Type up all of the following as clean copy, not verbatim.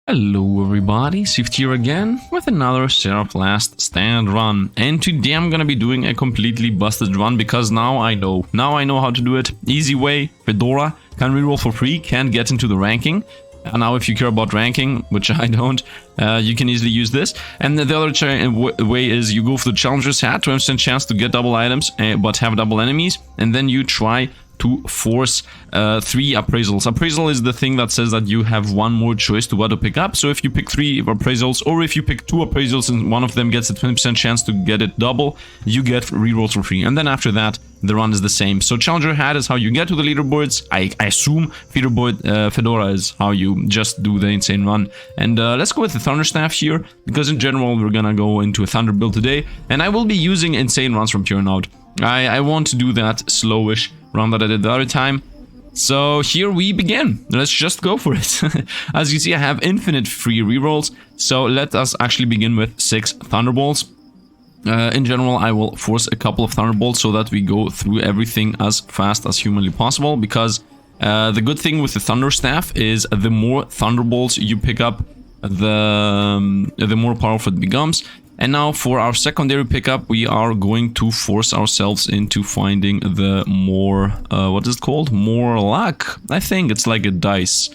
Hello everybody, Sifd here again with another Seraph Last Stand run, and today I'm gonna be doing a completely busted run because now I know how to do it. Easy way, Fedora, can reroll for free, can get into the ranking. Now if you care about ranking, which I don't, you can easily use this. And the other way is you go for the Challenger's Hat, 20% chance to get double items but have double enemies, and then you try to force 3 appraisals. Appraisal is the thing that says that you have one more choice to what to pick up. So if you pick 3 appraisals, or if you pick 2 appraisals and one of them gets a 20% chance to get it double, you get rerolls for free. And then after that, the run is the same. So Challenger Hat is how you get to the leaderboards. I assume Fedora is how you just do the insane run. And let's go with the Thunderstaff here, because in general we're gonna go into a Thunder build today, and I will be using insane runs from here on out. I want to do that slowish run that I did the other time. So here we begin. Let's just go for it. As you see, I have infinite free rerolls. So let us actually begin with 6 Thunderbolts. In general, I will force a couple of Thunderbolts so that we go through everything as fast as humanly possible. Because the good thing with the Thunderstaff is the more Thunderbolts you pick up, the more powerful it becomes. And now for our secondary pickup, we are going to force ourselves into finding the more, what is it called? More luck. I think it's like a dice.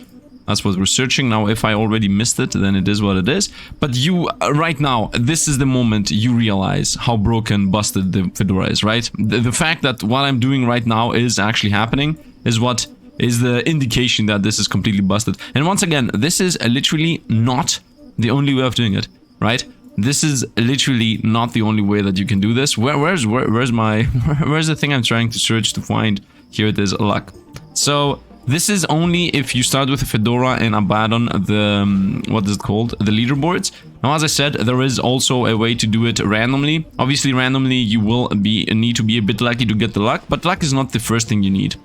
That's what we're searching. Now, if I already missed it, then it is what it is. But you, right now, this is the moment you realize how broken, busted the Fedora is, right? The fact that what I'm doing right now is actually happening is what is the indication that this is completely busted. And once again, this is literally not the only way of doing it, right? This is literally not the only way that you can do this. Where's the thing I'm trying to search to find? Here it is, luck. So this is only if you start with a Fedora and abandon the what is it called? The leaderboards. Now, as I said, there is also a way to do it randomly. Obviously, randomly you will need to be a bit lucky to get the luck, but luck is not the first thing you need.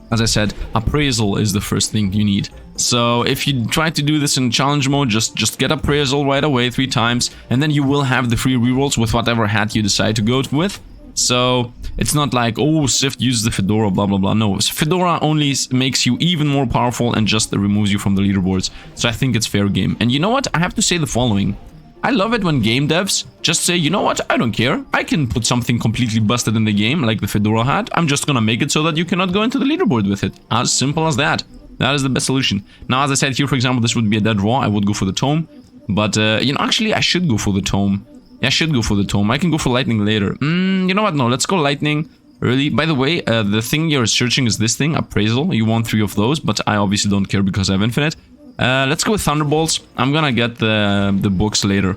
As I said, appraisal is the first thing you need. So if you try to do this in challenge mode, just get appraisal right away 3 times, and then you will have the free rerolls with whatever hat you decide to go with. So it's not like, oh, Sifd uses the Fedora, blah blah blah. No, Fedora only makes you even more powerful and just removes you from the leaderboards. So I think it's fair game. And you know what? I have to say the following. I love it when game devs just say, you know what, I don't care. I can put something completely busted in the game, like the Fedora hat. I'm just gonna make it so that you cannot go into the leaderboard with it. As simple as that. That is the best solution. Now, as I said here, for example, this would be a dead raw. I would go for the tome. But, you know, actually, I should go for the tome. Yeah, I should go for the tome. I can go for lightning later. You know what? No, let's go lightning early. By the way, the thing you're searching is this thing, appraisal. You want 3 of those, but I obviously don't care because I have infinite. Let's go with Thunderbolts. I'm gonna get the books later.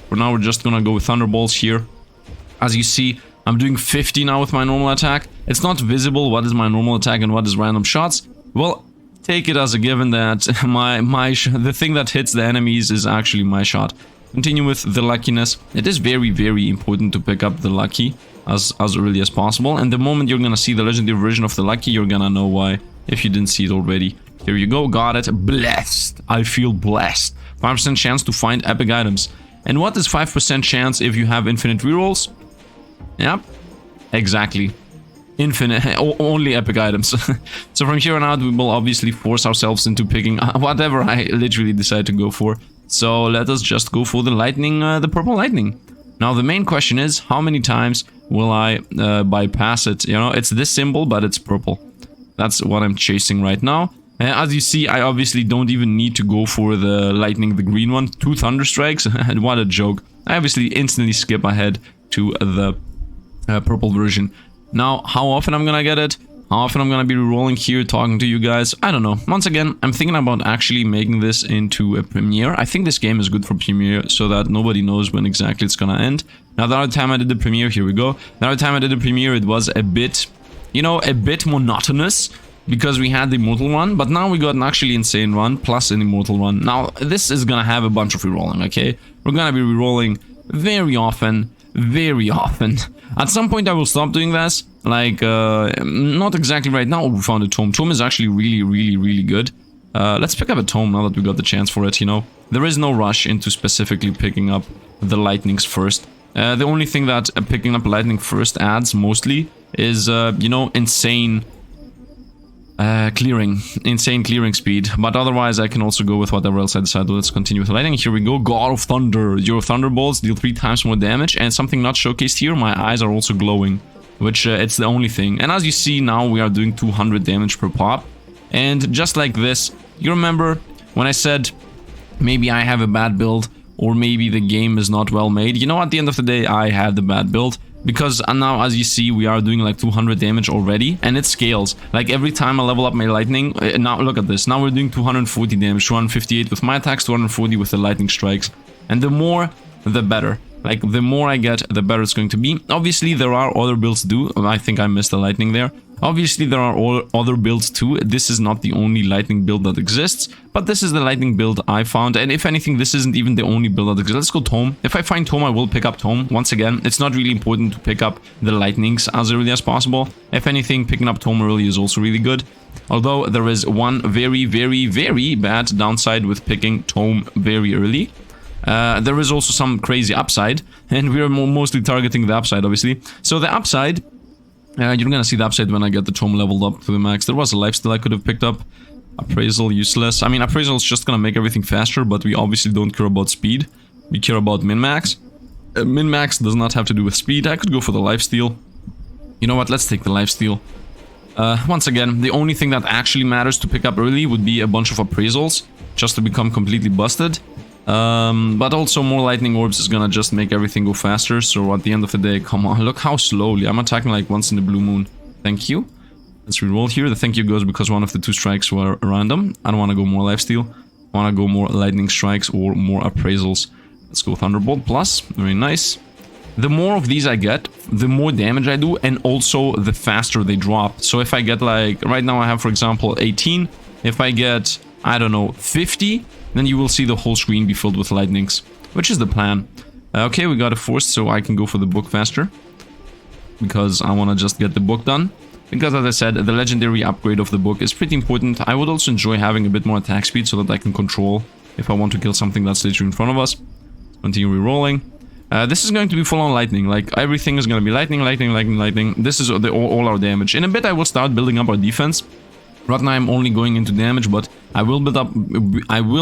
For now, we're just gonna go with Thunderbolts here. As you see, I'm doing 50 now with my normal attack. It's not visible what is my normal attack and what is random shots. Well, take it as a given that the thing that hits the enemies is actually my shot. Continue with the luckiness. It is very, very important to pick up the lucky as early as possible. And the moment you're gonna see the legendary version of the lucky, you're gonna know why, if you didn't see it already. Here you go, got it. Blessed. I feel blessed. 5% chance to find epic items. And what is 5% chance if you have infinite rerolls? Yep, exactly. Infinite, only epic items. So from here on out, we will obviously force ourselves into picking whatever I literally decide to go for. So let us just go for the lightning, the purple lightning. Now the main question is, how many times will I bypass it? You know, it's this symbol, but it's purple. That's what I'm chasing right now. As you see, I obviously don't even need to go for the lightning, the green one. 2 thunder strikes, and what a joke. I obviously instantly skip ahead to the purple version. Now, how often I'm gonna get it? How often I'm gonna be rerolling here, talking to you guys? I don't know. Once again, I'm thinking about actually making this into a premiere. I think this game is good for premiere so that nobody knows when exactly it's gonna end. Now, the other time I did the premiere, here we go. The other time I did the premiere, it was a bit, you know, a bit monotonous, because we had the immortal one, but now we got an actually insane run plus an immortal run. Now, this is gonna have a bunch of rerolling, okay? We're gonna be rerolling very often, very often. At some point, I will stop doing this. Like, not exactly right now. We found a tome. Tome is actually really, really, really good. Let's pick up a tome now that we got the chance for it, you know? There is no rush into specifically picking up the lightnings first. The only thing that picking up lightning first adds, mostly, is, you know, insane Clearing. Insane clearing speed. But otherwise, I can also go with whatever else I decide. Let's continue with lightning. Here we go. God of Thunder. Your thunderbolts deal 3 times more damage. And something not showcased here, my eyes are also glowing. Which, it's the only thing. And as you see, now we are doing 200 damage per pop. And just like this, you remember when I said maybe I have a bad build, or maybe the game is not well made? You know, at the end of the day, I had the bad build. Because now, as you see, we are doing like 200 damage already, and it scales. Like every time I level up my lightning, now look at this. Now we're doing 240 damage, 258 with my attacks, 240 with the lightning strikes. And the more, the better. Like the more I get, the better it's going to be. Obviously, there are other builds too. I think I missed the lightning there. Obviously, there are other builds too. This is not the only lightning build that exists, but this is the lightning build I found. And if anything, this isn't even the only build that exists. Let's go Tome. If I find Tome, I will pick up Tome. Once again, it's not really important to pick up the lightnings as early as possible. If anything, picking up Tome early is also really good. Although there is one very, very, very bad downside with picking Tome very early. There is also some crazy upside, and we are mostly targeting the upside, obviously. So the upside... you're gonna see the upside when I get the Tome leveled up to the max. There was a lifesteal I could have picked up. Appraisal, useless. I mean, Appraisal is just gonna make everything faster, but we obviously don't care about speed. We care about min-max. Min-max does not have to do with speed. I could go for the lifesteal. You know what, let's take the lifesteal. Once again, the only thing that actually matters to pick up early would be a bunch of appraisals, just to become completely busted. But also more lightning orbs is gonna just make everything go faster. So at the end of the day, come on, look how slowly. I'm attacking like once in the blue moon. Thank you. Let's reroll here. The thank you goes because one of the 2 strikes were random. I don't want to go more lifesteal. I want to go more lightning strikes or more appraisals. Let's go Thunderbolt plus. Very nice. The more of these I get, the more damage I do, and also the faster they drop. So if I get like, right now I have for example 18. If I get, I don't know, 50, then you will see the whole screen be filled with lightnings, which is the plan. Okay, we got a force, so I can go for the book faster, because I want to just get the book done. Because as I said, the legendary upgrade of the book is pretty important. I would also enjoy having a bit more attack speed so that I can control if I want to kill something that's literally in front of us. Continue re-rolling. This is going to be full on lightning. Like everything is going to be lightning, lightning, lightning, lightning. This is all our damage. In a bit I will start building up our defense. Right now I'm only going into damage, but I will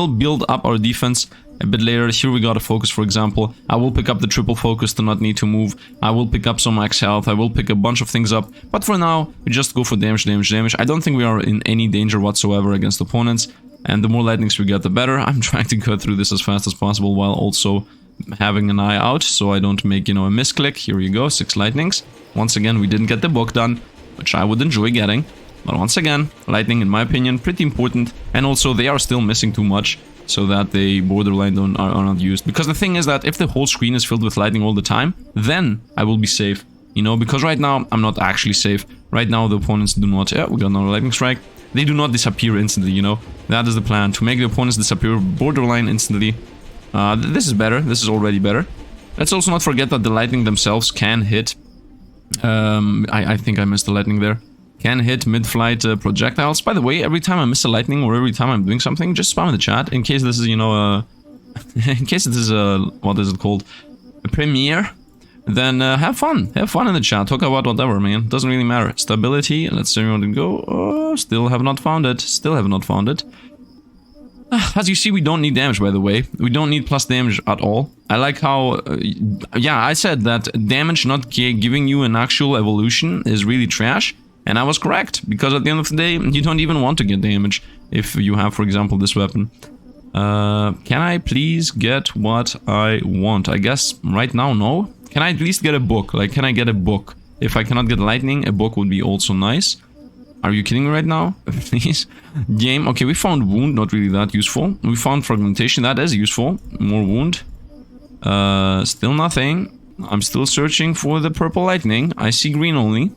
build up our defense a bit later. Here we got a focus, for example. I will pick up the triple focus to not need to move. I will pick up some max health. I will pick a bunch of things up. But for now, we just go for damage, damage, damage. I don't think we are in any danger whatsoever against opponents. And the more lightnings we get, the better. I'm trying to cut through this as fast as possible while also having an eye out so I don't make, you know, a misclick. Here you go, 6 lightnings. Once again, we didn't get the book done, which I would enjoy getting. But once again, lightning, in my opinion, pretty important. And also, they are still missing too much, so that they borderline are not used. Because the thing is that if the whole screen is filled with lightning all the time, then I will be safe. You know, because right now, I'm not actually safe. Right now, the opponents do not... Yeah, we got another lightning strike. They do not disappear instantly, you know. That is the plan, to make the opponents disappear borderline instantly. This is better. This is already better. Let's also not forget that the lightning themselves can hit... I think I missed the lightning there. Can hit mid-flight projectiles. By the way, every time I miss a lightning or every time I'm doing something, just spam in the chat in case this is, you know, in case it is a, what is it called? A premiere. Then have fun. Have fun in the chat. Talk about whatever, man. Doesn't really matter. Stability. Let's see where we want to go. Oh, still have not found it. Still have not found it. As you see, we don't need damage, by the way. We don't need plus damage at all. I like how... yeah, I said that damage not giving you an actual evolution is really trash. And I was correct, because at the end of the day, you don't even want to get damage if you have, for example, this weapon. Can I please get what I want? I guess right now, no. Can I at least get a book? Like, can I get a book? If I cannot get lightning, a book would be also nice. Are you kidding me right now? Please. Game. Okay, we found wound, not really that useful. We found fragmentation, that is useful. More wound. Still nothing. I'm still searching for the purple lightning. I see green only.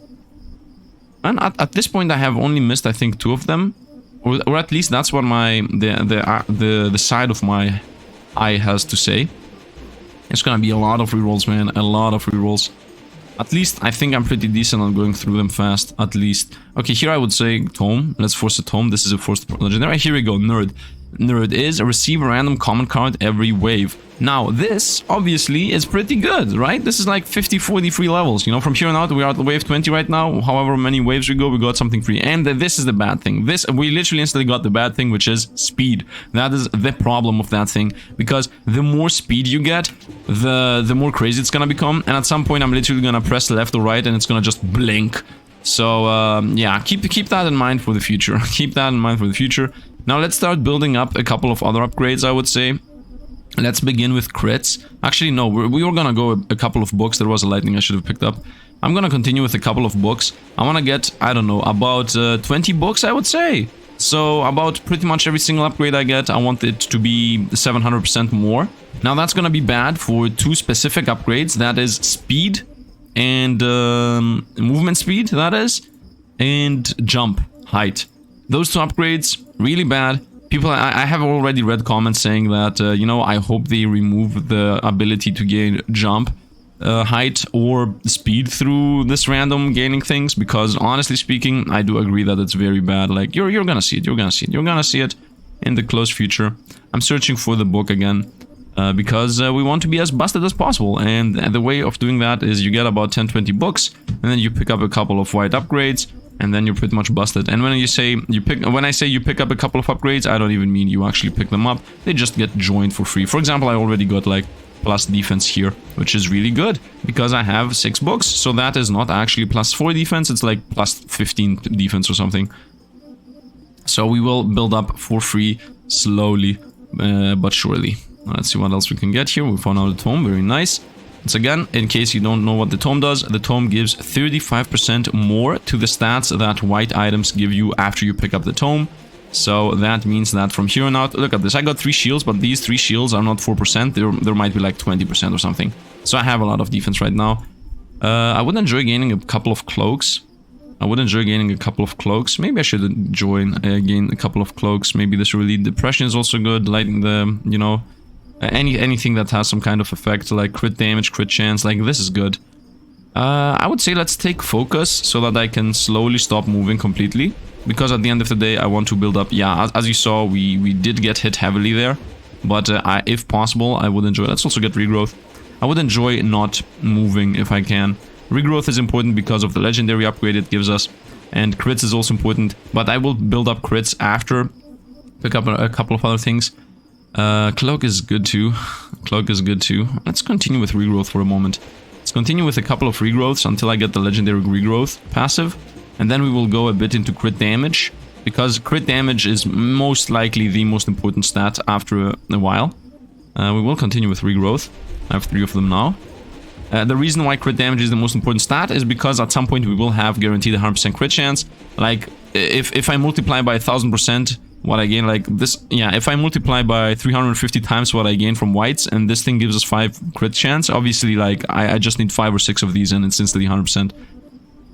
And at this point, I have only missed, I think, 2 of them, or at least that's what the side of my eye has to say. It's gonna be a lot of rerolls, man, a lot of rerolls. At least I think I'm pretty decent on going through them fast. At least. Okay, here I would say Tome. Let's force a Tome. This is a forced legendary. Here we go, nerd. there it is, receive a random common card every wave. Now, this obviously is pretty good, right? This is like 50, 40 free levels. You know, from here on out, we are at wave 20 right now. However many waves we go, we got something free. And this is the bad thing. We literally instantly got the bad thing, which is speed. That is the problem of that thing. Because the more speed you get, the more crazy it's gonna become. And at some point, I'm literally gonna press left or right, and it's gonna just blink. So, yeah, keep that in mind for the future. Keep that in mind for the future. Now, let's start building up a couple of other upgrades, I would say. Let's begin with crits. Actually, no, we were gonna go a couple of books. There was a lightning I should have picked up. I'm gonna continue with a couple of books. I wanna get, I don't know, about 20 books, I would say. So, about pretty much every single upgrade I get, I want it to be 700% more. Now, that's gonna be bad for two specific upgrades. That is speed and movement speed, that is, and jump height. Those two upgrades, really bad. People, I have already read comments saying that, you know, I hope they remove the ability to gain jump height or speed through this random gaining things, because honestly speaking, I do agree that it's very bad. Like, you're gonna see it, you're gonna see it in the close future. I'm searching for the book again, because we want to be as busted as possible, and the way of doing that is you get about 10-20 books, and then you pick up a couple of white upgrades, and then you're pretty much busted. And when I say you pick up a couple of upgrades, I don't even mean you actually pick them up. They just get joined for free. For example, I already got like plus defense here, which is really good because I have 6 books. So that is not actually plus 4 defense, it's like plus 15 defense or something. So we will build up for free slowly but surely. Let's see what else we can get here. We found out a tome, very nice. Once again, in case you don't know what the tome does, the tome gives 35% more to the stats that white items give you after you pick up the tome. So that means that from here on out, look at this, I got 3 shields, but these 3 shields are not 4%, there might be like 20% or something. So I have a lot of defense right now. I would enjoy gaining a couple of cloaks. Maybe I should gain a couple of cloaks. Maybe this really depression is also good, lighting the, you know, anything that has some kind of effect, like crit damage, crit chance, like this is good. I would say let's take focus so that I can slowly stop moving completely, because at the end of the day I want to build up. Yeah, as you saw, we did get hit heavily there, but if possible I would enjoy, let's also get regrowth. I would enjoy not moving if I can. Regrowth is important because of the legendary upgrade it gives us, and crits is also important, but I will build up crits after, pick up a couple of other things. Cloak is good too. Let's continue with regrowth for a moment. Let's continue with a couple of regrowths until I get the legendary regrowth passive. And then we will go a bit into crit damage, because crit damage is most likely the most important stat after a while. We will continue with regrowth. I have 3 of them now. The reason why crit damage is the most important stat is because at some point we will have guaranteed 100% crit chance. Like, if I multiply by 1000%, what I gain, like this, yeah, if I multiply by 350 times what I gain from whites, and this thing gives us 5 crit chance, obviously, like, I just need 5 or 6 of these and it's instantly 100%.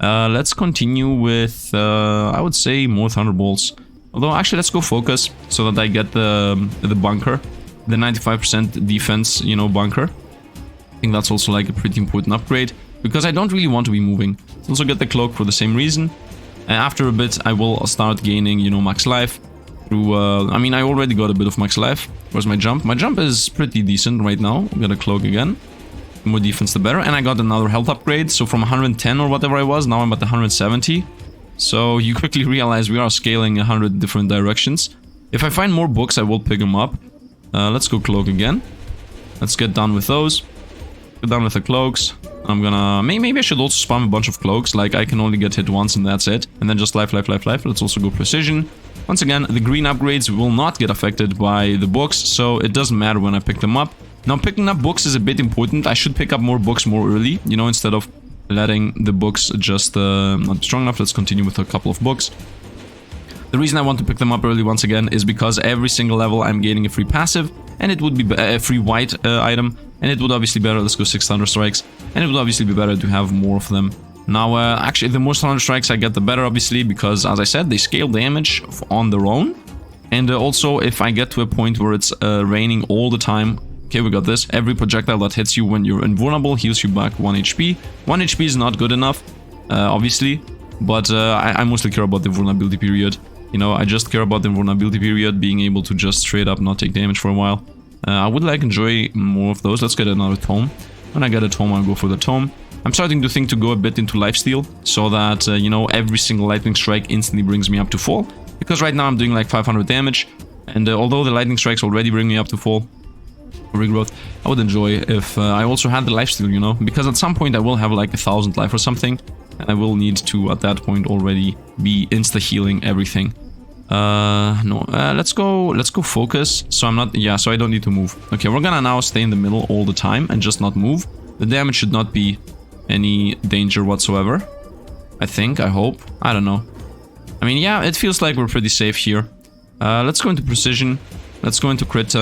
Let's continue with, I would say, more thunderbolts. Although, actually, let's go focus so that I get the bunker, the 95% defense, you know, bunker. I think that's also like a pretty important upgrade, because I don't really want to be moving. Let's also get the cloak for the same reason. After a bit, I will start gaining, you know, max life. I mean, I already got a bit of max life. Where's my jump? My jump is pretty decent right now. I got a cloak again. The more defense, the better. And I got another health upgrade. So from 110 or whatever I was, now I'm at 170. So you quickly realize we are scaling 100 different directions. If I find more books, I will pick them up. Let's go cloak again. Let's get done with those. Get done with the cloaks. I'm gonna... Maybe I should also spam a bunch of cloaks. Like, I can only get hit once and that's it. And then just life. Let's also go precision. Once again, the green upgrades will not get affected by the books, so it doesn't matter when I pick them up. Now, picking up books is a bit important. I should pick up more books more early, you know, instead of letting the books just not be strong enough. Let's continue with a couple of books. The reason I want to pick them up early once again is because every single level I'm gaining a free passive, and it would be a free white item, and it would obviously be better. Let's go 6 Thunder Strikes, and it would obviously be better to have more of them. Now, actually, the more Thunder Strikes I get, the better, obviously, because, as I said, they scale damage on their own. And also, if I get to a point where it's raining all the time... Okay, we got this. Every projectile that hits you when you're invulnerable heals you back 1 HP. 1 HP is not good enough, obviously, but I mostly care about the vulnerability period. You know, I just care about the vulnerability period, being able to just straight up not take damage for a while. I would like enjoy more of those. Let's get another tome. When I get a tome, I'll go for the tome. I'm starting to think to go a bit into lifesteal, so that, you know, every single lightning strike instantly brings me up to full. Because right now I'm doing like 500 damage, and although the lightning strikes already bring me up to full regrowth, I would enjoy if I also had the lifesteal, you know, because at some point I will have like 1000 life or something, and I will need to at that point already be insta healing everything. Let's go focus, so I'm not, yeah, so I don't need to move. Okay, we're gonna now stay in the middle all the time and just not move. The damage should not be any danger whatsoever. I think, I hope, I don't know. I mean, yeah, it feels like we're pretty safe here. Let's go into precision. Let's go into crit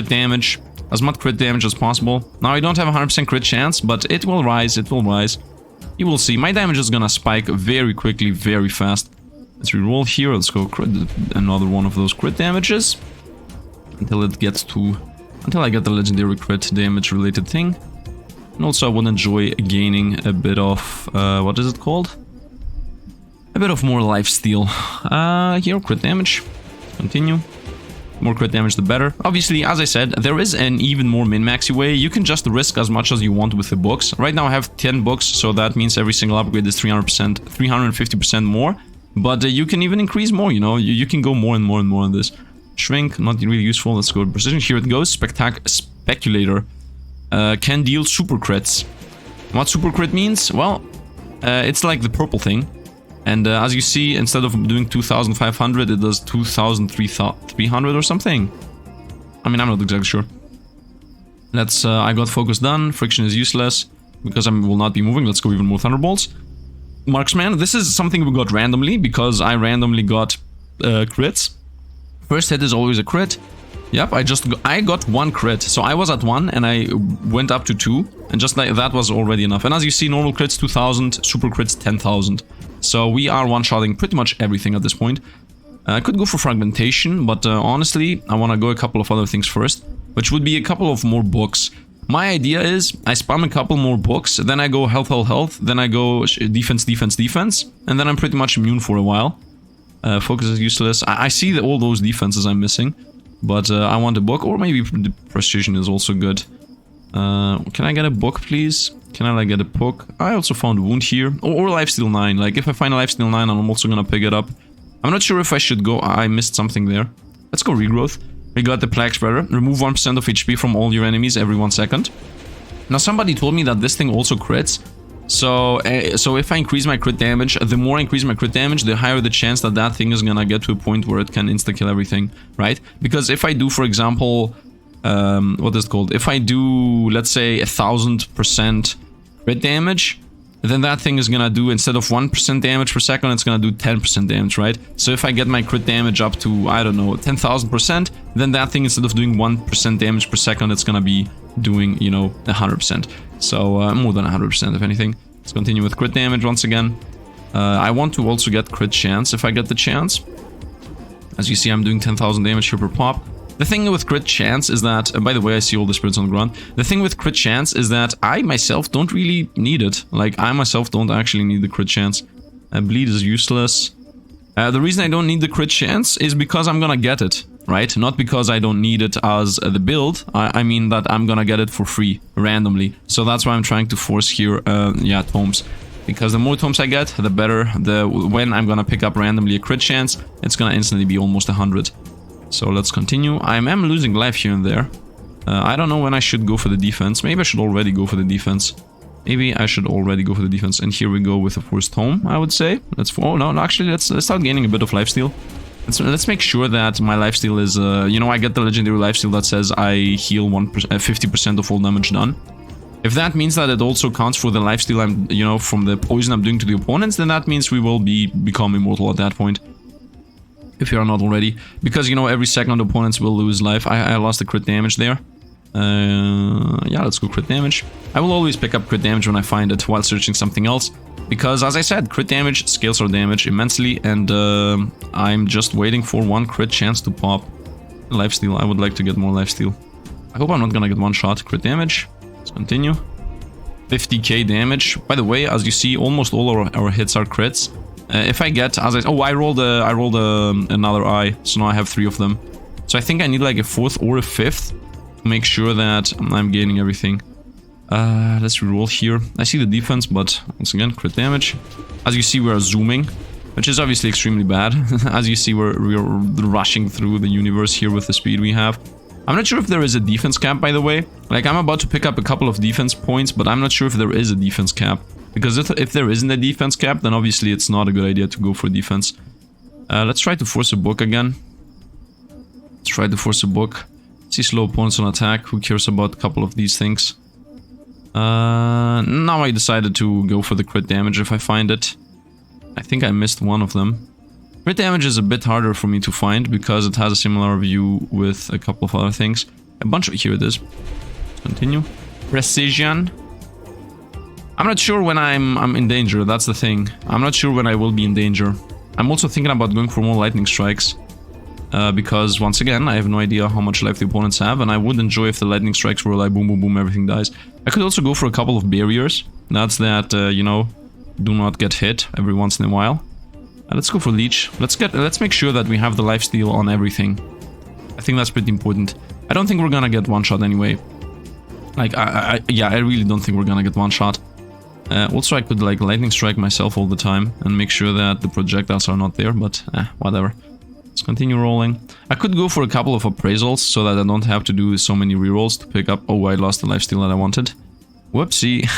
damage. As much crit damage as possible. Now, I don't have a 100% crit chance, but it will rise, it will rise. You will see. My damage is gonna spike very quickly, very fast. Let's reroll here. Let's go crit another one of those crit damages. Until it gets to... Until I get the legendary crit damage related thing. And also I would enjoy gaining a bit of... what is it called? A bit of more lifesteal. Here, crit damage. Continue. More crit damage the better. Obviously, as I said, there is an even more min-maxy way. You can just risk as much as you want with the books. Right now I have 10 books, so that means every single upgrade is 300%, 350% more. But you can even increase more, you know. You can go more and more and more on this. Shrink, not really useful. Let's go to precision. Here it goes. Speculator. Can deal super crits. What super crit means? Well, it's like the purple thing. And as you see, instead of doing 2500, it does 2300 or something. I mean, I'm not exactly sure. Let's, I got focus done. Friction is useless because I will not be moving. Let's go even more thunderbolts. Marksman, this is something we got randomly because I randomly got crits. First hit is always a crit. Yep, I got one crit. So I was at 1 and I went up to 2. And just like that was already enough. And as you see, normal crits 2000, super crits 10,000. So we are one-shotting pretty much everything at this point. I could go for fragmentation, but honestly, I want to go a couple of other things first, which would be a couple of more books. My idea is I spam a couple more books, then I go health, health, health, then I go defense, defense, defense, and then I'm pretty much immune for a while. Focus is useless. I see that all those defenses I'm missing, but I want a book, or maybe the precision is also good. Can I get a book, please? Can I like get a book? I also found wound here, or lifesteal 9. Like if I find a lifesteal 9, I'm also gonna pick it up. I'm not sure if I should go. I missed something there. Let's go regrowth. We got the plague spreader. Remove 1% of HP from all your enemies every 1 second. Now somebody told me that this thing also crits. So if I increase my crit damage, the more I increase my crit damage, the higher the chance that that thing is gonna get to a point where it can insta-kill everything, right? Because if I do, for example, what is it called? If I do, let's say, 1000% crit damage, then that thing is gonna do, instead of 1% damage per second, it's gonna do 10% damage, right? So if I get my crit damage up to, I don't know, 10,000%, then that thing, instead of doing 1% damage per second, it's gonna be doing, you know, 100%. So more than 100% if anything. Let's continue with crit damage once again. I want to also get crit chance if I get the chance. As you see, I'm doing 10,000 damage here per pop. The thing with crit chance is that, by the way, I see all the spirits on the ground. The thing with crit chance is that I myself don't really need it. Like, I myself don't actually need the crit chance. Bleed is useless. The reason I don't need the crit chance is because I'm gonna get it, right? Not because I don't need it as the build. I mean that I'm gonna get it for free, randomly. So that's why I'm trying to force here, yeah, tomes. Because the more tomes I get, the better. When I'm gonna pick up randomly a crit chance, it's gonna instantly be almost 100. So let's continue. I am losing life here and there. I don't know when I should go for the defense. Maybe I should already go for the defense. Maybe I should already go for the defense. And here we go with the first home, I would say. Oh, no, actually, let's start gaining a bit of lifesteal. Let's make sure that my lifesteal is... you know, I get the legendary lifesteal that says I heal 50% of all damage done. If that means that it also counts for the lifesteal I'm, you know, from the poison I'm doing to the opponents, then that means we will become immortal at that point. If you are not already. Because, you know, every second opponents will lose life. I lost the crit damage there. Yeah, let's go crit damage. I will always pick up crit damage when I find it while searching something else. Because, as I said, crit damage scales our damage immensely. And I'm just waiting for one crit chance to pop. Lifesteal. I would like to get more lifesteal. I hope I'm not gonna get one shot. Crit damage. Let's continue. 50k damage. By the way, as you see, almost all our hits are crits. If I get, I rolled another eye, so now I have 3 of them. So I think I need like a 4th or a 5th to make sure that I'm gaining everything. Let's reroll here. I see the defense, but once again, crit damage. As you see, we are zooming, which is obviously extremely bad. As you see, we're rushing through the universe here with the speed we have. I'm not sure if there is a defense cap, by the way. Like, I'm about to pick up a couple of defense points, but I'm not sure if there is a defense cap. Because if there isn't a defense cap, then obviously it's not a good idea to go for defense. Let's try to force a book again. Let's try to force a book. See slow opponents on attack. Who cares about a couple of these things? Now I decided to go for the crit damage if I find it. I think I missed one of them. Crit damage is a bit harder for me to find because it has a similar view with a couple of other things. A bunch of... Here it is. Let's continue. Precision. I'm not sure when I'm in danger, that's the thing. I'm not sure when I will be in danger. I'm also thinking about going for more lightning strikes. Because, once again, I have no idea how much life the opponents have, and I would enjoy if the lightning strikes were like boom, boom, boom, everything dies. I could also go for a couple of barriers. That's that, you know, do not get hit every once in a while. Let's go for leech. Let's make sure that we have the lifesteal on everything. I think that's pretty important. I don't think we're gonna get one shot anyway. Like, yeah, I really don't think we're gonna get one shot. Also, I could like lightning strike myself all the time and make sure that the projectiles are not there, but whatever. Let's continue rolling. I could go for a couple of appraisals so that I don't have to do so many rerolls to pick up... Oh, I lost the lifesteal that I wanted. Whoopsie.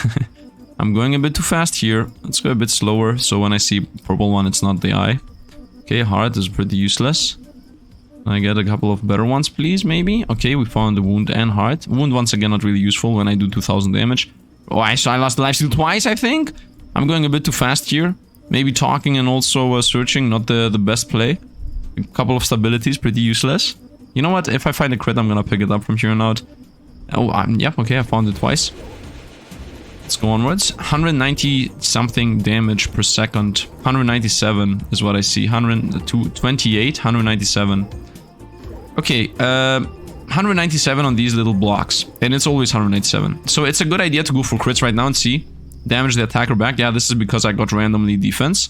I'm going a bit too fast here. Let's go a bit slower, so when I see purple one, it's not the eye. Okay, heart is pretty useless. Can I get a couple of better ones, please, maybe? Okay, we found the wound and heart. Wound, once again, not really useful when I do 2000 damage. Oh, I lost the lifesteal twice, I think? I'm going a bit too fast here. Maybe talking and also searching, not the best play. A couple of stabilities, pretty useless. You know what? If I find a crit, I'm gonna pick it up from here on out. Oh, yep, okay, I found it twice. Let's go onwards. 190 something damage per second. 197 is what I see. 128, 197. Okay, 197 on these little blocks. And it's always 197. So it's a good idea to go for crits right now and see. Damage the attacker back. Yeah, this is because I got randomly defense.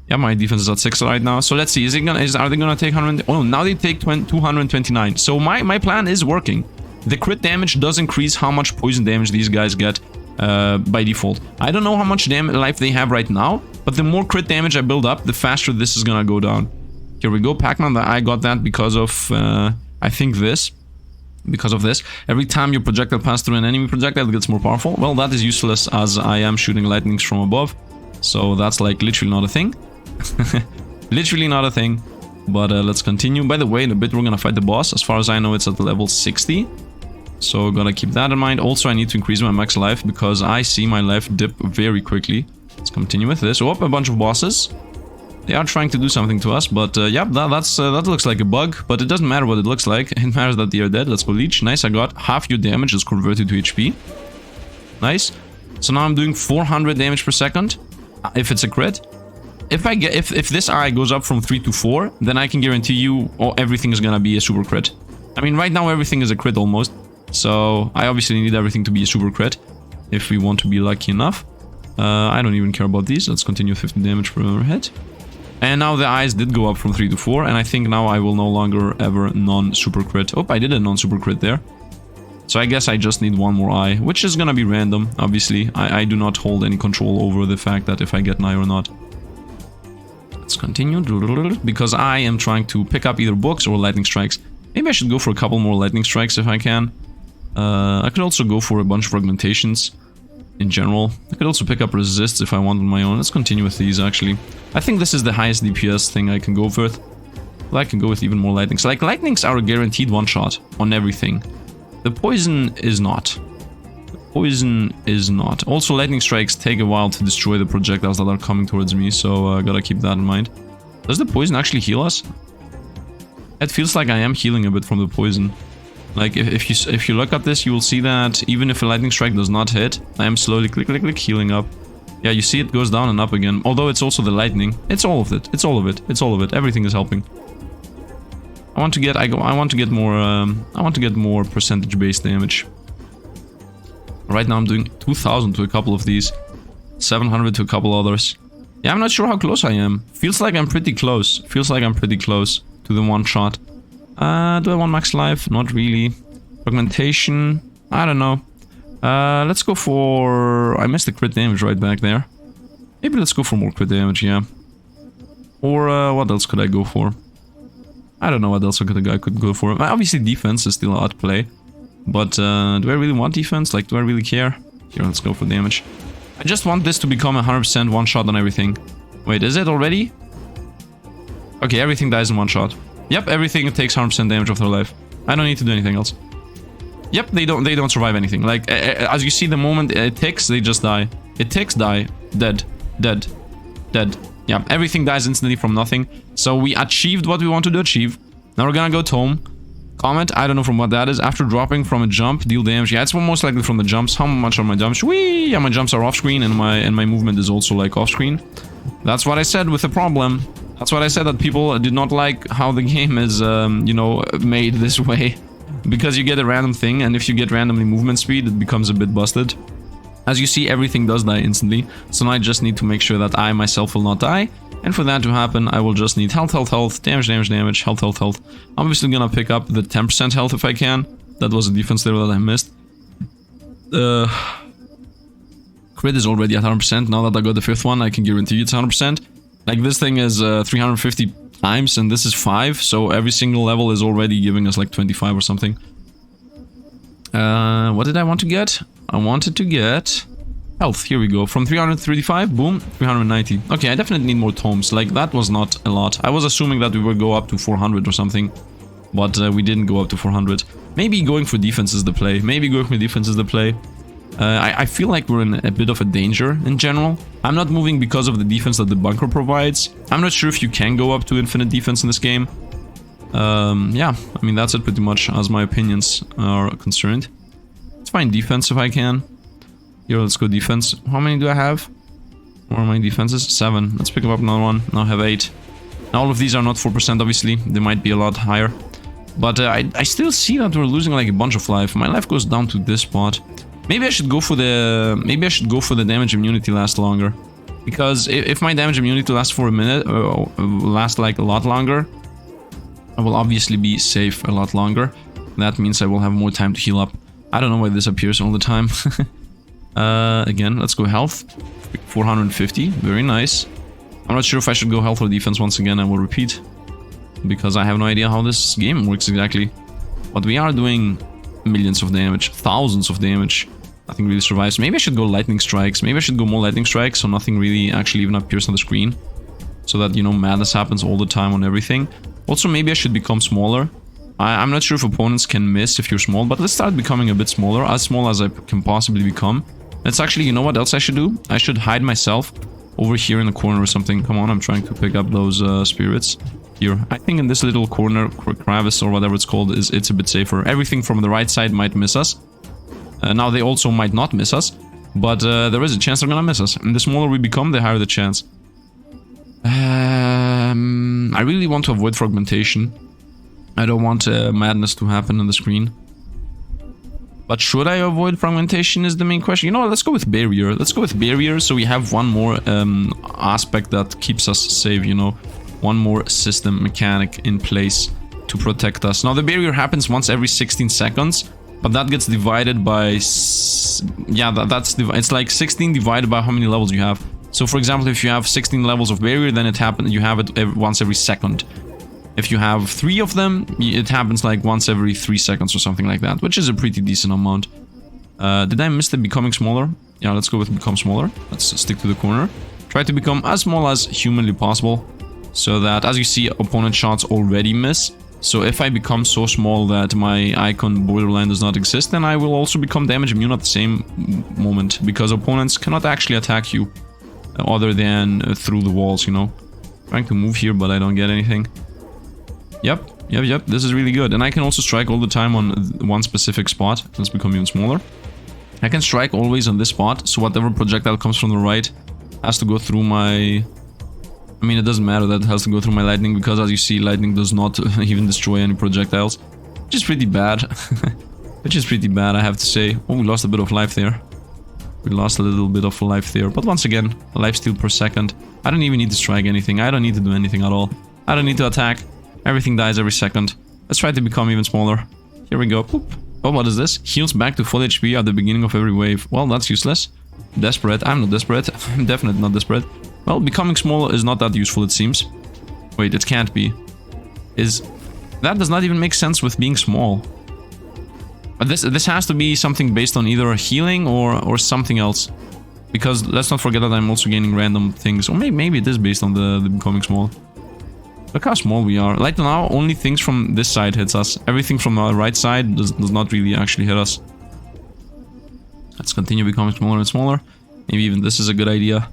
Yeah, my defense is at 6 right now. So let's see. Are they gonna take 100? Oh, now they take 229. So my plan is working. The crit damage does increase how much poison damage these guys get by default. I don't know how much life they have right now, but the more crit damage I build up, the faster this is gonna go down. Here we go, Pac-Man. I got that because of, I think this. Because of this. Every time your projectile passes through an enemy projectile, it gets more powerful. Well, that is useless as I am shooting lightnings from above. So that's like literally not a thing. Literally not a thing. But let's continue. By the way, in a bit we're gonna fight the boss. As far as I know, it's at level 60. So gotta keep that in mind. Also, I need to increase my max life because I see my life dip very quickly. Let's continue with this. Oh, a bunch of bosses. They are trying to do something to us, but yeah, that looks like a bug, but it doesn't matter what it looks like. It matters that they are dead. Let's go leech. Nice, I got half your damage is converted to HP. Nice. So now I'm doing 400 damage per second, if it's a crit. If this eye goes up from 3 to 4, then I can guarantee you everything is gonna be a super crit. I mean, right now everything is a crit almost, so I obviously need everything to be a super crit if we want to be lucky enough. I don't even care about these. Let's continue 50 damage per hit. And now the eyes did go up from 3 to 4, and I think now I will no longer ever non-super crit. Oh, I did a non-super crit there. So I guess I just need one more eye, which is gonna be random, obviously. I do not hold any control over the fact that if I get an eye or not. Let's continue, because I am trying to pick up either books or lightning strikes. Maybe I should go for a couple more lightning strikes if I can. I could also go for a bunch of fragmentations. In general, I could also pick up resists if I want on my own. Let's continue with these, actually. I think this is the highest DPS thing I can go with. But I can go with even more lightnings. Like, lightnings are a guaranteed one-shot on everything. The poison is not. The poison is not. Also, lightning strikes take a while to destroy the projectiles that are coming towards me, so I gotta keep that in mind. Does the poison actually heal us? It feels like I am healing a bit from the poison. Like, if you look at this, you will see that even if a lightning strike does not hit, I am slowly click healing up. Yeah, you see it goes down and up again. Although it's also the lightning. It's all of it. It's all of it. It's all of it. Everything is helping. I want to get more percentage-based damage. Right now I'm doing 2000 to a couple of these, 700 to a couple others. Yeah, I'm not sure how close I am. Feels like I'm pretty close. Feels like I'm pretty close to the one shot. Do I want max life? Not really. Fragmentation? I don't know. Let's go for... I missed the crit damage right back there. Maybe let's go for more crit damage, yeah. Or what else could I go for? I don't know what else I could go for. Obviously defense is still at play. But do I really want defense? Like, do I really care? Here, let's go for damage. I just want this to become 100% one shot on everything. Wait, is it already? Okay, everything dies in one shot. Yep, everything takes 100% damage of their life. I don't need to do anything else. Yep, they don't survive anything. Like, as you see, the moment it ticks, they just die. It ticks, die. Dead. Dead. Dead. Yeah, everything dies instantly from nothing. So we achieved what we wanted to achieve. Now we're gonna go tome. Comment, I don't know from what that is. After dropping from a jump, deal damage. Yeah, it's most likely from the jumps. How much are my jumps? Whee! Yeah, my jumps are off screen and my movement is also like off screen. That's what I said with the problem. That's what I said, that people did not like how the game is, you know, made this way. Because you get a random thing, and if you get randomly movement speed, it becomes a bit busted. As you see, everything does die instantly. So now I just need to make sure that I myself will not die. And for that to happen, I will just need health, health, health, damage, damage, damage, health, health, health. I'm obviously gonna pick up the 10% health if I can. That was a defense level that I missed. Crit is already at 100%. Now that I got the 5th one, I can guarantee it's 100%. Like, this thing is 350 times, and this is 5. So every single level is already giving us like 25 or something. What did I want to get? I wanted to get... health, here we go. From 335, boom, 390. Okay, I definitely need more tomes. Like, that was not a lot. I was assuming that we would go up to 400 or something. But we didn't go up to 400. Maybe going for defense is the play. Maybe going for defense is the play. I feel like we're in a bit of a danger in general. I'm not moving because of the defense that the bunker provides. I'm not sure if you can go up to infinite defense in this game. Yeah, I mean, that's it pretty much as my opinions are concerned. Let's find defense if I can. Here, let's go defense. How many do I have? What are my defenses? 7. Let's pick up another one. Now I have 8. Now all of these are not 4%, obviously. They might be a lot higher. But I still see that we're losing like a bunch of life. My life goes down to this spot. Maybe I should go for the... Maybe I should go for the damage immunity last longer. Because if my damage immunity lasts for a minute, or lasts like a lot longer, I will obviously be safe a lot longer. That means I will have more time to heal up. I don't know why this appears all the time. Again, let's go health. 450, very nice. I'm not sure if I should go health or defense once again, I will repeat. Because I have no idea how this game works exactly. But we are doing millions of damage, thousands of damage. Nothing really survives. Maybe I should go lightning strikes. Maybe I should go more lightning strikes so nothing really actually even appears on the screen. So that, you know, madness happens all the time on everything. Also, maybe I should become smaller. I'm not sure if opponents can miss if you're small, but let's start becoming a bit smaller, as small as I can possibly become. Let's actually, you know what else I should do? I should hide myself over here in the corner or something. Come on, I'm trying to pick up those spirits. Here, I think in this little corner, crevice or whatever it's called, it's a bit safer. Everything from the right side might miss us. Now they also might not miss us, but there is a chance they're gonna miss us. And the smaller we become, the higher the chance. I really want to avoid fragmentation. I don't want madness to happen on the screen. But should I avoid fragmentation is the main question. You know what, let's go with barrier. Let's go with barrier so we have one more aspect that keeps us safe, you know. One more system mechanic in place to protect us. Now the barrier happens once every 16 seconds. But that gets divided by... Yeah, it's like 16 divided by how many levels you have. So for example, if you have 16 levels of barrier, then you have it once every second. If you have 3 of them, it happens like once every 3 seconds or something like that, which is a pretty decent amount. Did I miss the becoming smaller? Yeah, let's go with become smaller. Let's stick to the corner. Try to become as small as humanly possible. So that, as you see, opponent shots already miss. So if I become so small that my icon borderline does not exist, then I will also become damage immune at the same moment. Because opponents cannot actually attack you other than through the walls, you know. Trying to move here, but I don't get anything. Yep. This is really good. And I can also strike all the time on one specific spot. Let's become even smaller. I can strike always on this spot. So whatever projectile comes from the right has to go through my... I mean, it doesn't matter that it has to go through my lightning, because as you see, lightning does not even destroy any projectiles. Which is pretty bad. Which is pretty bad, I have to say. Oh, we lost a bit of life there. We lost a little bit of life there. But once again, lifesteal per second. I don't even need to strike anything. I don't need to do anything at all. I don't need to attack. Everything dies every second. Let's try to become even smaller. Here we go. Boop. Oh, what is this? Heals back to full HP at the beginning of every wave. Well, that's useless. Desperate. I'm not desperate. I'm definitely not desperate. Well, becoming smaller is not that useful, it seems. Wait, it can't be. That does not even make sense with being small. But this has to be something based on either healing or something else. Because let's not forget that I'm also gaining random things. Or maybe it is based on the becoming small. Look how small we are. Right now, only things from this side hits us. Everything from the right side does not really actually hit us. Let's continue becoming smaller and smaller. Maybe even this is a good idea.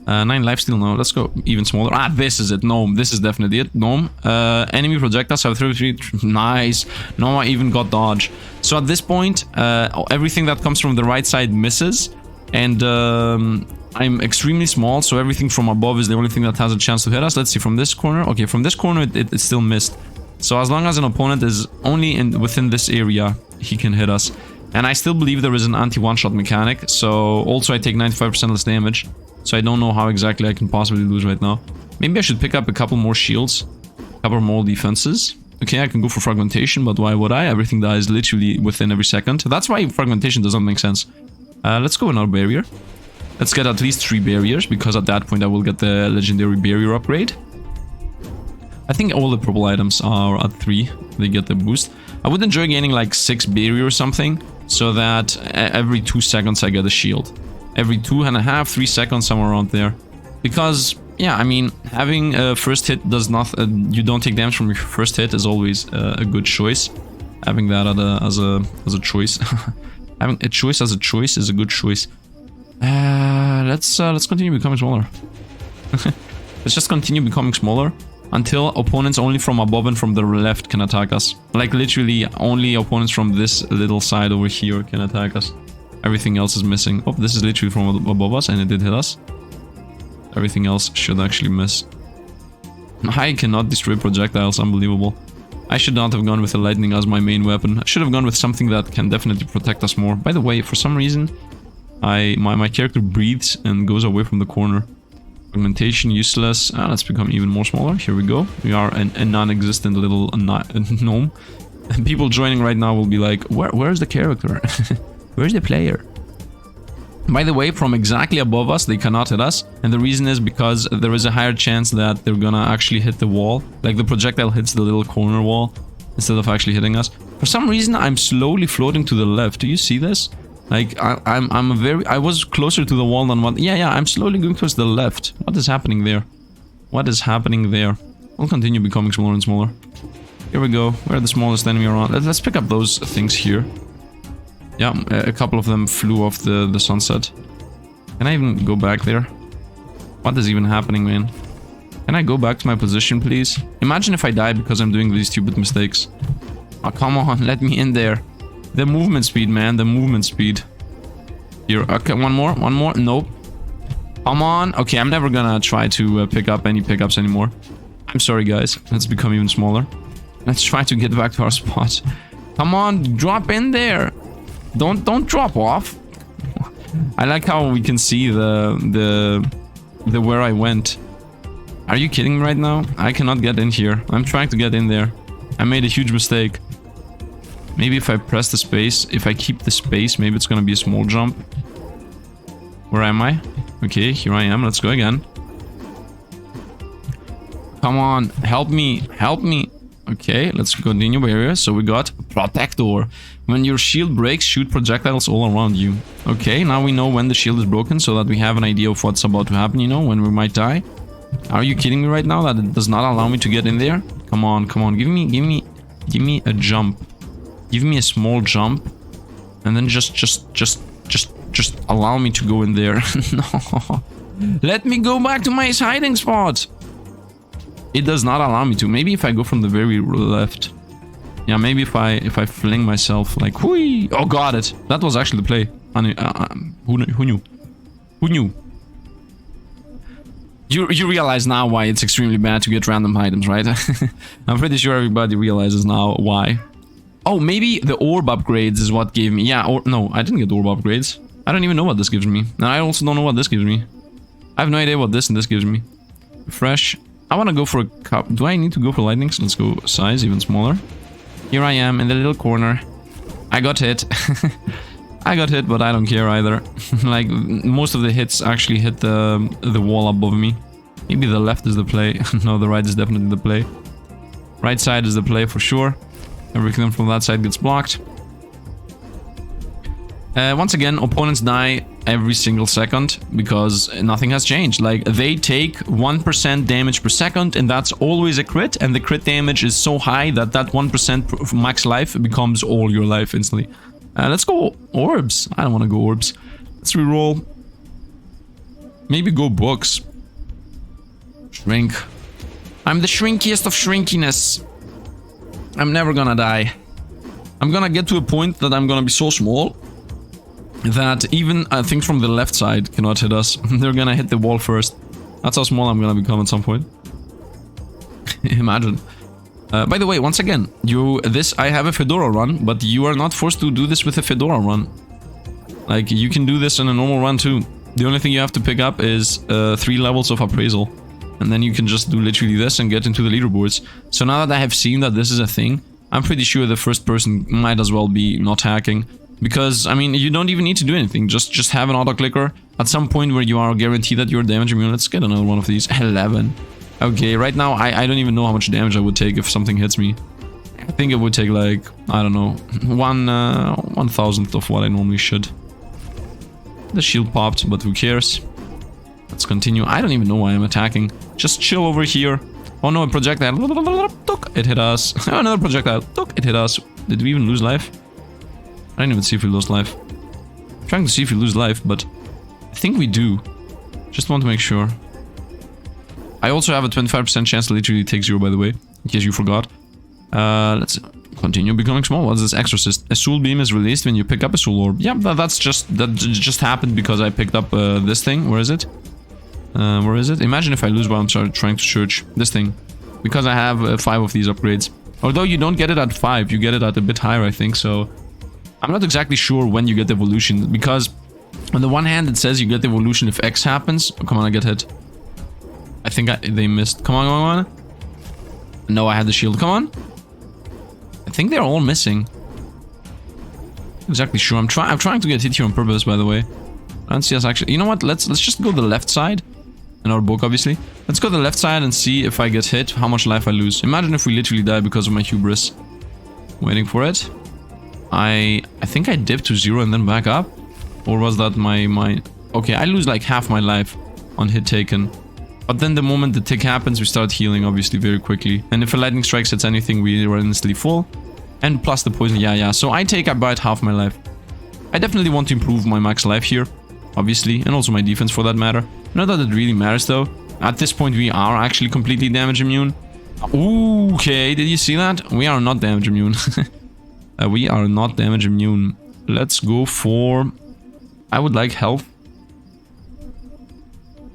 9 lifesteal now. Let's go even smaller. Ah, this is it. Gnome. This is definitely it. Gnome. Enemy projectiles have 33. Nice. No, I even got dodge. So at this point, everything that comes from the right side misses. And I'm extremely small, so everything from above is the only thing that has a chance to hit us. Let's see, from this corner. Okay, from this corner, it still missed. So as long as an opponent is only within this area, he can hit us. And I still believe there is an anti-one-shot mechanic. So also I take 95% less damage. So I don't know how exactly I can possibly lose right now. Maybe I should pick up a couple more shields. A couple more defenses. Okay, I can go for fragmentation, but why would I? Everything dies literally within every second. That's why fragmentation doesn't make sense. Let's go another barrier. Let's get at least 3 barriers, because at that point I will get the legendary barrier upgrade. I think all the purple items are at 3. They get the boost. I would enjoy gaining like 6 barrier or something, so that every 2 seconds I get a shield. Every 2.5, 3 seconds, somewhere around there. Because, yeah, I mean, having a first hit does not... you don't take damage from your first hit is always a good choice. Having that as a choice. Having a choice as a choice is a good choice. Let's continue becoming smaller. Let's just continue becoming smaller until opponents only from above and from the left can attack us. Like literally only opponents from this little side over here can attack us. Everything else is missing. Oh, this is literally from above us and it did hit us. Everything else should actually miss. I cannot destroy projectiles, unbelievable. I should not have gone with the lightning as my main weapon. I should have gone with something that can definitely protect us more. By the way, for some reason, my character breathes and goes away from the corner. Fragmentation, useless. Let's become even more smaller. Here we go. We are a non-existent little gnome. And people joining right now will be like, where's the character? Where's the player? By the way, from exactly above us, they cannot hit us. And the reason is because there is a higher chance that they're gonna actually hit the wall. Like the projectile hits the little corner wall instead of actually hitting us. For some reason, I'm slowly floating to the left. Do you see this? Like, I was closer to the wall than what... Yeah, I'm slowly going towards the left. What is happening there? What is happening there? We'll continue becoming smaller and smaller. Here we go. We're the smallest enemy around. Let's pick up those things here. Yeah, a couple of them flew off the sunset. Can I even go back there? What is even happening, man? Can I go back to my position, please? Imagine if I die because I'm doing these stupid mistakes. Oh, come on, let me in there. The movement speed, man, the movement speed. Here, okay, one more, nope. Come on. Okay, I'm never gonna try to pick up any pickups anymore. I'm sorry, guys. Let's become even smaller. Let's try to get back to our spot. Come on, drop in there. Don't drop off. I like how we can see the where I went. Are you kidding me right now? I cannot get in here. I'm trying to get in there. I made a huge mistake. Maybe if I press the space, if I keep the space, maybe it's gonna be a small jump. Where am I? Okay, here I am. Let's go again. Come on, help me, help me. Okay, let's continue barrier. So we got Protector. When your shield breaks, shoot projectiles all around you. Okay, now we know when the shield is broken so that we have an idea of what's about to happen, you know, when we might die. Are you kidding me right now that it does not allow me to get in there? Come on, come on, give me a jump. Give me a small jump. And then just allow me to go in there. No. Let me go back to my hiding spot. It does not allow me to. Maybe if I go from the very left. Yeah, maybe if I fling myself like whee. Oh, got it. That was actually the play. Who knew? Who knew? You realize now why it's extremely bad to get random items, right? I'm pretty sure everybody realizes now why. Oh, maybe the orb upgrades is what gave me... Yeah, or no, I didn't get orb upgrades. I don't even know what this gives me. And I also don't know what this gives me. I have no idea what this and this gives me. Fresh. I want to go for a cup. Do I need to go for lightnings? Let's go size, even smaller. Here I am in the little corner. I got hit. I got hit, but I don't care either. Like, most of the hits actually hit the wall above me. Maybe the left is the play. No, the right is definitely the play. Right side is the play for sure. Everything from that side gets blocked. Once again, opponents die every single second because nothing has changed. Like, they take 1% damage per second, and that's always a crit, and the crit damage is so high that that 1% max life becomes all your life instantly. Let's go orbs. I don't want to go orbs. Let's reroll. Maybe go books. Shrink. I'm the shrinkiest of shrinkiness. I'm never gonna die. I'm gonna get to a point that I'm gonna be so small that even things from the left side cannot hit us. They're gonna hit the wall first. That's how small I'm gonna become at some point. Imagine. By the way, once again, I have a Fedora run, but you are not forced to do this with a Fedora run. Like, you can do this in a normal run too. The only thing you have to pick up is 3 levels of appraisal. And then you can just do literally this and get into the leaderboards. So now that I have seen that this is a thing, I'm pretty sure the first person might as well be not hacking. Because, I mean, you don't even need to do anything. Just have an auto-clicker at some point where you are guaranteed that you're damage immune. Let's get another one of these. 11. Okay, right now, I don't even know how much damage I would take if something hits me. I think it would take, like, I don't know, 1,000th of what I normally should. The shield popped, but who cares? Let's continue. I don't even know why I'm attacking. Just chill over here. Oh no, a projectile. It hit us. Another projectile. It hit us. Did we even lose life? I didn't even see if we lost life. I'm trying to see if we lose life, but I think we do. Just want to make sure. I also have a 25% chance to literally take 0, by the way, in case you forgot. Let's continue becoming small. What's this exorcist? A soul beam is released when you pick up a soul orb. Yeah, that just happened because I picked up this thing. Where is it? Where is it? Imagine if I lose while I'm trying to search this thing. Because I have 5 of these upgrades. Although you don't get it at 5, you get it at a bit higher, I think, so... I'm not exactly sure when you get the evolution, because on the one hand it says you get the evolution if X happens. Oh, come on, I get hit. I think they missed. Come on, come on. No, I had the shield. Come on. I think they're all missing. Not exactly sure. I'm trying to get hit here on purpose, by the way. I don't see us actually. You know what? Let's just go the left side. In our book, obviously. Let's go the left side and see if I get hit, how much life I lose. Imagine if we literally die because of my hubris. Waiting for it. I think I dipped to 0 and then back up. Or was that my... Okay, I lose like half my life on hit taken. But then the moment the tick happens, we start healing, obviously, very quickly. And if a lightning strike hits anything, we are instantly full. And plus the poison, yeah. So I take about half my life. I definitely want to improve my max life here, obviously. And also my defense, for that matter. Not that it really matters, though. At this point, we are actually completely damage immune. Ooh, okay, did you see that? We are not damage immune. We are not damage immune. Let's go for... I would like health.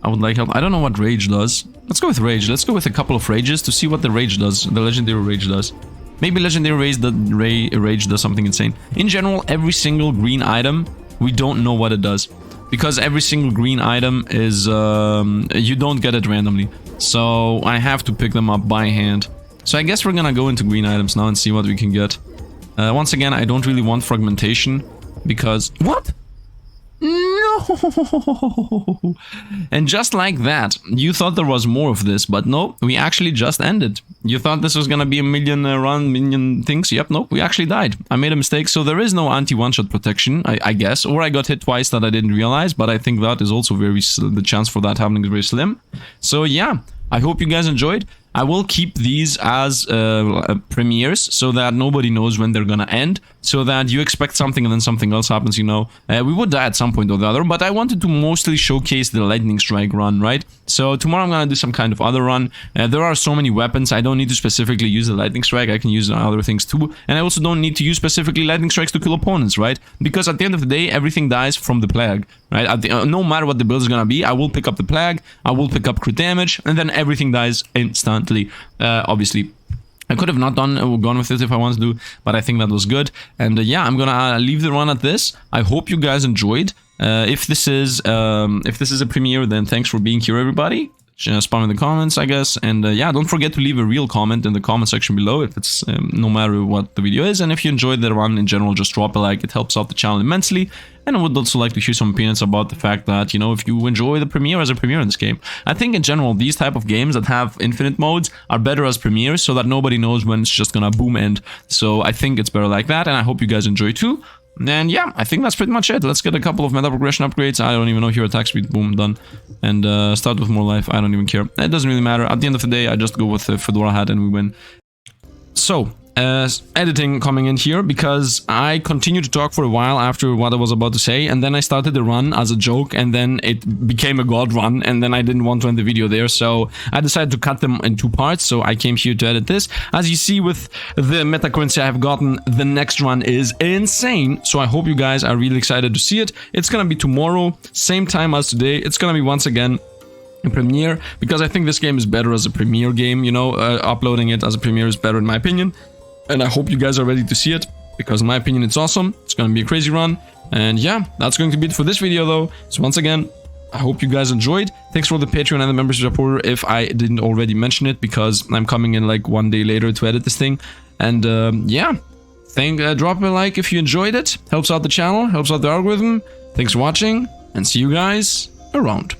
I don't know what rage does. Let's go with rage. Let's go with a couple of rages to see what the rage does. The legendary rage does. Maybe legendary rage does something insane. In general, every single green item, we don't know what it does. Because every single green item is... you don't get it randomly. So I have to pick them up by hand. So I guess we're gonna go into green items now and see what we can get. Once again, I don't really want fragmentation. Because... What? No! And just like that, you thought there was more of this, but no, we actually just ended. You thought this was gonna be a million things? Yep, nope, we actually died. I made a mistake, so there is no anti-one-shot protection, I guess. Or I got hit twice that I didn't realize, but I think that is also very... the chance for that happening is very slim. So yeah, I hope you guys enjoyed. I will keep these as premieres so that nobody knows when they're gonna end, so that you expect something and then something else happens, you know. We would die at some point or the other, but I wanted to mostly showcase the lightning strike run, right? So tomorrow I'm gonna do some kind of other run. There are so many weapons, I don't need to specifically use the lightning strike, I can use other things too. And I also don't need to use specifically lightning strikes to kill opponents, right? Because at the end of the day, everything dies from the plague, right? No matter what the build is gonna be, I will pick up the plague, I will pick up crit damage, and then everything dies instantly. Obviously, I could have not gone with it if I wanted to, but I think that was good. And yeah, I'm gonna leave the run at this. I hope you guys enjoyed. If this is a premiere, then thanks for being here, everybody. Spam in the comments, I guess, and yeah, don't forget to leave a real comment in the comment section below if it's no matter what the video is, and if you enjoyed the run in general, just drop a like. It helps out the channel immensely. And I would also like to hear some opinions about the fact that, you know, if you enjoy the premiere as a premiere in this game. I think in general these type of games that have infinite modes are better as premieres, so that nobody knows when it's just gonna boom end. So I think it's better like that, and I hope you guys enjoy too. And yeah, I think that's pretty much it. Let's get a couple of meta progression upgrades. I don't even know. Here, attack speed, boom, done. And start with more life. I don't even care. It doesn't really matter. At the end of the day, I just go with the Fedora hat and we win. So, editing coming in here, because I continued to talk for a while after what I was about to say, and then I started the run as a joke, and then it became a god run, and then I didn't want to end the video there, so I decided to cut them in 2 parts. So I came here to edit this. As you see with the meta currency I have gotten, the next run is insane, so I hope you guys are really excited to see it. It's gonna be tomorrow, same time as today. It's gonna be once again a premiere, because I think this game is better as a premiere game, you know. Uploading it as a premiere is better in my opinion. And I hope you guys are ready to see it, because in my opinion it's awesome. It's gonna be a crazy run. And yeah, that's going to be it for this video though. So once again, I hope you guys enjoyed. Thanks for the Patreon and the membership supporter if I didn't already mention it, because I'm coming in like 1 day later to edit this thing. And yeah, drop a like if you enjoyed it. Helps out the channel, helps out the algorithm. Thanks for watching, and see you guys around.